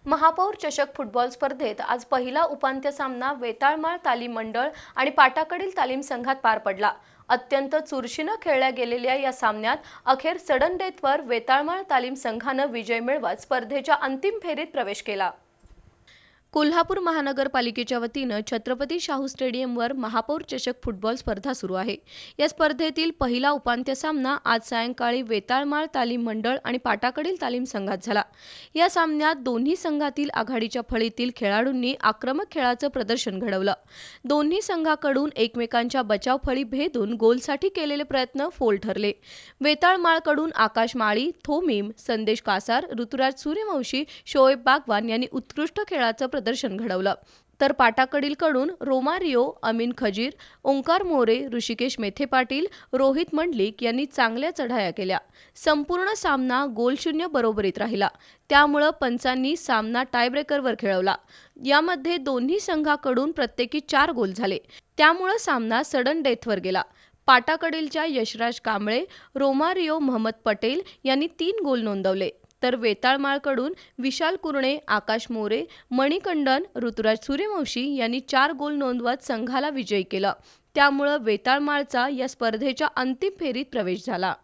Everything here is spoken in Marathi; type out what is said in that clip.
महापौर चषक फुटबॉल स्पर्धेत आज पहिला उपांत्य सामना वेताळमाळ तालीम मंडळ आणि पाटाकडील तालीम संघात पार पडला। अत्यंत चुरशीने खेळल्या गेलेल्या या सामन्यात अखेर सडन डेथवर वेताळमाळ तालीम संघाने विजय मिळवत स्पर्धेच्या अंतिम फेरीत प्रवेश केला। कोल्हापूर महानगरपालिकेच्या वतीने छत्रपती शाहू स्टेडियमवर महापौर चषक फुटबॉल स्पर्धा सुरू आहे। या स्पर्धेतील पहिला उपांत्य सामना आज सायंकाळी वेताळमाळ तालीम मंडळ आणि पाटाकडील तालीम संघात झाला। या सामन्यात दोन्ही संघातील आघाडीच्या फळीतील खेळाडूंनी आक्रमक खेळाचं प्रदर्शन घडवलं। दोन्ही संघाकडून एकमेकांच्या बचाव फळी भेदून गोलसाठी केलेले प्रयत्न फोल ठरले। वेताळमाळकडून आकाश माळी, थोमीम, संदेश कासार, ऋतुराज सूर्यवंशी, शोएब बागवान यांनी उत्कृष्ट खेळाचं प्रदर्शन घडवलं, तर पाटाकडीलकडून रोमारियो, अमीन खजीर, ओंकार मोरे, ऋषिकेश मेथे पाटील, रोहित मंडलिक यांनी चांगल्या चढाया केल्या। संपूर्ण सामना गोलशून्य बरोबरीत राहिला, त्यामुळे पंचांनी सामना टायब्रेकरवर खेळवला। यामध्ये दोन्ही संघाकडून प्रत्येकी 4 गोल झाले, त्यामुळे सामना सडन डेथवर गेला। पाटाकडीलच्या यशराज कांबळे, रोमारियो महम्मद पटेल यांनी 3 गोल नोंदवले, तर वेताळमाळकडून विशाल कुरणे, आकाश मोरे, मणिकंदन, ऋतुराज सूर्यवंशी यांनी 4 गोल नोंदवत संघाला विजयी केलं। त्यामुळे वेताळमाळचा या स्पर्धेच्या अंतिम फेरीत प्रवेश झाला।